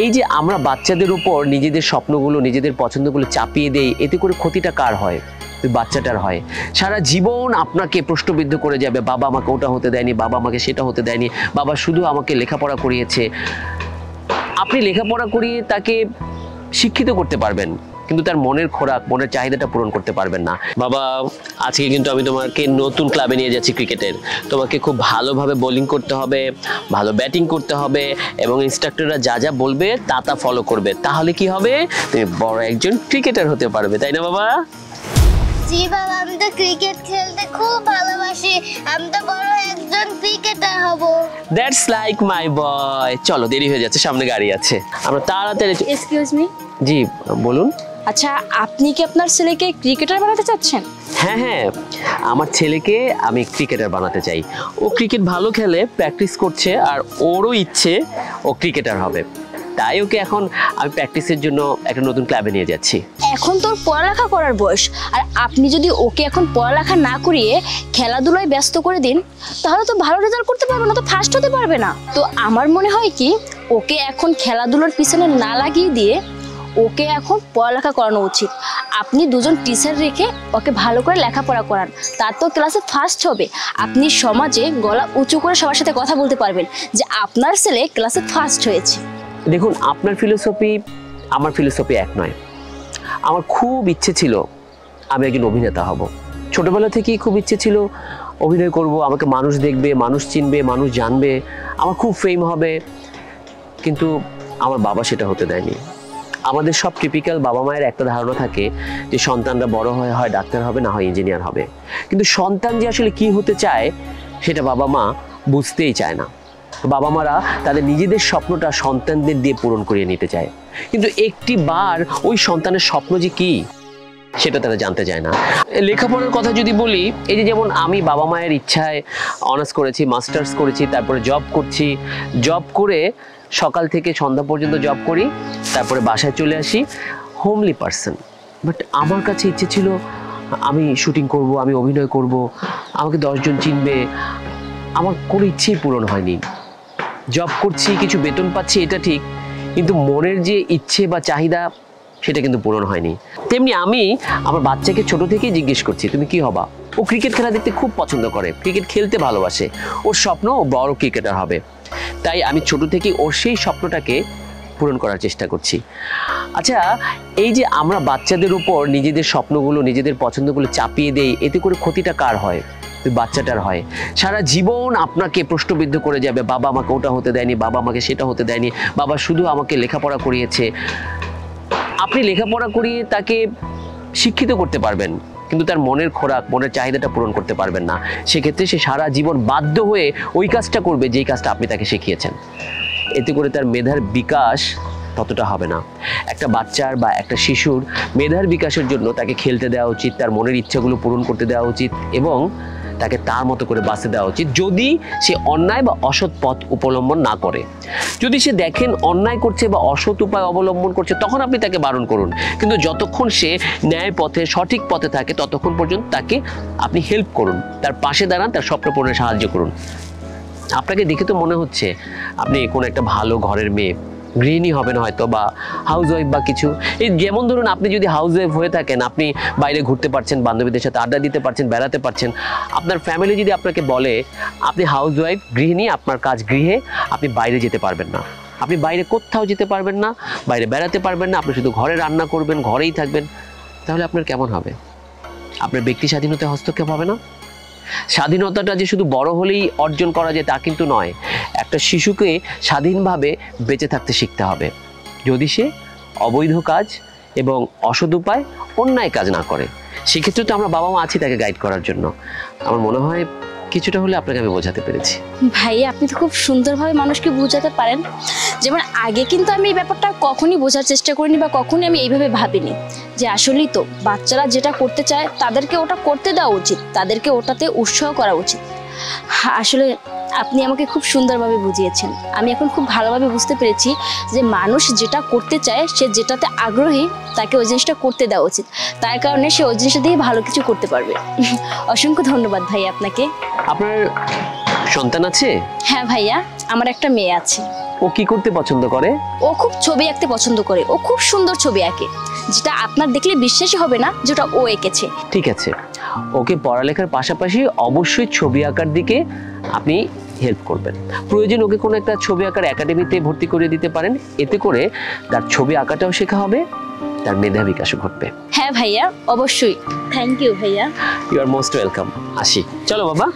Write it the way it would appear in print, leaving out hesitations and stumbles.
এই যে আমরা বাচ্চাদের উপর নিজেদের স্বপ্নগুলো নিজেদের পছন্দগুলো চাপিয়ে দেই, এতে করে ক্ষতিটা কার হয়? বাচ্চাটার হয়। সারা জীবন আপনাকে প্রশ্নবিদ্ধ করে যাবে, বাবা আমাকে ওটা হতে দেয়নি, বাবা আমাকে সেটা হতে দেয়নি, বাবা শুধু আমাকে লেখাপড়া করিয়েছে। আপনি লেখাপড়া করিয়ে তাকে শিক্ষিত করতে পারবেন, কিন্তু তার মনের খোরাক, মনের চাহিদাটা পূরণ করতে পারবেন না। বাবা, আজকে কিন্তু আমি তোমাকে নতুন ক্লাবে নিয়ে যাচ্ছি ক্রিকেটের। তোমাকে খুব ভালোভাবে বোলিং করতে হবে, ভালো ব্যাটিং করতে হবে, এবং ইনস্ট্রাক্টররা যা যা বলবে তা ফলো করবে। তাহলে কি হবে? তুমি বড় একজন ক্রিকেটার হতে পারবে, তাই না বাবা? জি বাবা, আমি তো ক্রিকেট খেলতে খুব ভালোবাসি। আমি তো বড় একজন ক্রিকেটার হব। দ্যাটস লাইক মাই বয়। চলো, দেরি হয়ে যাচ্ছে, সামনে গাড়ি আছে, আমরা তাড়াতাড়ি। Excuse me. জি বলুন। আচ্ছা, আপনি কি আপনার ছেলেকে ক্রিকেটার বানাতে চাচ্ছেন? হ্যাঁ হ্যাঁ, আমার ছেলেকে আমি ক্রিকেটার বানাতে চাই। ও ক্রিকেট ভালো খেলে, প্র্যাকটিস করছে, আর ওরও ইচ্ছে ও ক্রিকেটার হবে। তাই ওকে এখন আমি প্র্যাকটিসের জন্য একটা নতুন ক্লাবে নিয়ে যাচ্ছি। এখন তোর পড়ালেখা করার বয়স, আর আপনি যদি ওকে এখন পড়ালেখা না করিয়ে খেলাধুলায় ব্যস্ত করে দিন, তাহলে তো ভালো রেজাল্ট করতে পারবে না, তো ফার্স্ট হতে পারবে না। তো আমার মনে হয় কি, ওকে এখন খেলাধুলার পিছনে না লাগিয়ে দিয়ে ওকে এখন পড়ালেখা করানো উচিত। আপনি দুজন টিচার রেখে ওকে ভালো করে লেখাপড়া করান, তার তো ক্লাসে ফার্স্ট হবে। আপনি সমাজে গলা উঁচু করে সবার সাথে কথা বলতে পারবেন যে আপনার ছেলে ক্লাসে ফার্স্ট হয়েছে। দেখুন, আপনার ফিলোসফি আমার ফিলোসফি এক নয়। আমার খুব ইচ্ছে ছিল আমি একজন অভিনেতা হব। ছোটবেলা থেকেই খুব ইচ্ছে ছিল অভিনয় করব, আমাকে মানুষ দেখবে, মানুষ চিনবে, মানুষ জানবে, আমার খুব ফেম হবে। কিন্তু আমার বাবা সেটা হতে দেয়নি। আমাদের সব টিপিক্যাল বাবা মায়ের একটা ধারণা থাকে যে সন্তানরা বড় হয়ে হয় ডাক্তার হবে, না হয় ইঞ্জিনিয়ার হবে। কিন্তু সন্তান যে আসলে কি হতে চায় সেটা বাবা মা বুঝতেই চায় না। বাবা মারা তাদের নিজেদের স্বপ্নটা সন্তানদের দিয়ে পূরণ করিয়ে নিতে চায়, কিন্তু একটি বার ওই সন্তানের স্বপ্ন যে কি সেটা তারা জানতে চায় না। লেখাপড়ার কথা যদি বলি, এই যে যেমন আমি বাবা মায়ের ইচ্ছায় অনার্স করেছি, মাস্টার্স করেছি, তারপরে জব করছি। জব করে সকাল থেকে সন্ধ্যা পর্যন্ত জব করি, তারপরে বাসায় চলে আসি, হোমলি পার্সন। বাট আমার কাছে ইচ্ছে ছিল আমি শুটিং করব, আমি অভিনয় করব, আমাকে 10 জন চিনবে। আমার কোনো ইচ্ছেই পূরণ হয়নি। জব করছি, কিছু বেতন পাচ্ছি, এটা ঠিক, কিন্তু মনের যে ইচ্ছে বা চাহিদা সেটা কিন্তু পূরণ হয়নি। তেমনি আমি আমার বাচ্চাকে ছোট থেকেই জিজ্ঞেস করছি তুমি কি হবা। ও ক্রিকেট খেলা দেখতে খুব পছন্দ করে, ক্রিকেট খেলতে ভালোবাসে, ওর স্বপ্ন ও বড় ক্রিকেটার হবে। তাই আমি ছোট থেকেই ওর সেই স্বপ্নটাকে পূরণ করার চেষ্টা করছি। আচ্ছা, এই যে আমরা বাচ্চাদের উপর নিজেদের স্বপ্নগুলো নিজেদের পছন্দগুলো চাপিয়ে দেই, এতে করে ক্ষতিটা কার হয়? বাচ্চাটার হয়। সারা জীবন আপনাকে প্রশ্নবিদ্ধ করে যাবে, বাবা আমাকে ওটা হতে দেয়নি, বাবা আমাকে সেটা হতে দেয়নি, বাবা শুধু আমাকে লেখাপড়া করিয়েছে। আপনি লেখাপড়া করিয়ে তাকে শিক্ষিত করতে পারবেন, কিন্তু তার মনের খোরাক, মনের চাহিদাটা পূরণ করতে পারবেন না। সেক্ষেত্রে সে সারা জীবন বাধ্য হয়ে ওই কাজটা করবে যেই কাজটা আপনি তাকে শিখিয়েছেন। এতে করে তার মেধার বিকাশ ততটা হবে না। একটা বাচ্চার বা একটা শিশুর মেধার বিকাশের জন্য তাকে খেলতে দেওয়া উচিত, তার মনের ইচ্ছাগুলো পূরণ করতে দেওয়া উচিত, এবং তাকে তার মতো করে বাঁচতে দেওয়া উচিত, যদি সে অন্যায় বা অসৎ পথ অবলম্বন না করে। যদি সে দেখেন অন্যায় করছে বা অসৎ উপায় অবলম্বন করছে, তখন আপনি তাকে বারণ করুন। কিন্তু যতক্ষণ সে ন্যায় পথে, সঠিক পথে থাকে, ততক্ষণ পর্যন্ত তাকে আপনি হেল্প করুন, তার পাশে দাঁড়ান, তার স্বপ্ন পূরণে সাহায্য করুন। আপনাকে দেখে তো মনে হচ্ছে আপনি কোনো একটা ভালো ঘরের মেয়ে, গৃহিণী হবেন হয়তো, বা হাউস ওয়াইফ বা কিছু। এই যেমন ধরুন, আপনি যদি হাউস ওয়াইফ হয়ে থাকেন, আপনি বাইরে ঘুরতে পারছেন, বান্ধবীদের সাথে আড্ডা দিতে পারছেন, বেড়াতে পারছেন। আপনার ফ্যামিলি যদি আপনাকে বলে আপনি হাউস ওয়াইফ, গৃহিণী, আপনার কাজ গৃহে, আপনি বাইরে যেতে পারবেন না, আপনি বাইরে কোথাও যেতে পারবেন না, বাইরে বেড়াতে পারবেন না, আপনি শুধু ঘরে রান্না করবেন, ঘরেই থাকবেন, তাহলে আপনার কেমন হবে? আপনার ব্যক্তি স্বাধীনতায় হস্তক্ষেপ হবে না? স্বাধীনতাটা যে শুধু বড় হলেই অর্জন করা যায় তা কিন্তু নয়। একটা শিশুকে স্বাধীনভাবে বেঁচে থাকতে শিখতে হবে, যদি সে অবৈধ কাজ এবং অসৎ উপায়, অন্যায় কাজ না করে। সেক্ষেত্রে তো আমরা বাবা মা আছি তাকে গাইড করার জন্য। আমার মনে হয় কিছুটা হলে আপনাকে আমি বোঝাতে পেরেছি। ভাইয়া, আপনি তো খুব সুন্দরভাবে মানুষকে বোঝাতে পারেন। যেমন আগে কিন্তু আমি এই ব্যাপারটা কখনই বোঝার চেষ্টা করিনি, বা কখনই আমি এইভাবে ভাবিনি যে আসলেই তো বাচ্চারা যেটা করতে চায় তাদেরকে ওটা করতে দেওয়া উচিত, তাদেরকে ওটাতে উৎসাহ করা উচিত। আসলে আপনি আমাকে খুব সুন্দরভাবে বুঝিয়েছেন। আমি এখন খুব ভালোভাবে বুঝতে পেরেছি যে মানুষ যেটা করতে চায়, সে যেটাতে আগ্রহী, তাকে ওই জিনিসটা করতে দেওয়া উচিত। তার কারণে সে ওই জিনিসটা দিয়ে ভালো কিছু করতে পারবে। অসংখ্য ধন্যবাদ ভাইয়া আপনাকে। আপনার সন্তান আছে? হ্যাঁ ভাইয়া, আমার একটা মেয়ে আছে। ও কি করতে পছন্দ করে? ও খুব ছবি আঁকতে পছন্দ করে, ও খুব সুন্দর ছবি আঁকে, যেটা আপনার দেখলে বিশ্বাসই হবে না যেটা ও এঁকেছে। ঠিক আছে, ওকে পড়ালেখার পাশাপাশি অবশ্যই ছবি আঁকার দিকে আপনি হেল্প করবেন। প্রয়োজন ওকে কোনো একটা ছবি আঁকার একাডেমিতে ভর্তি করে দিতে পারেন, এতে করে তার ছবি আঁকাটাও শেখা হবে, তার মেধা বিকাশও ঘটবে। হ্যাঁ ভাইয়া, অবশ্যই। থ্যাংক ইউ ভাইয়া। You are most welcome. আসি, চলো বাবা।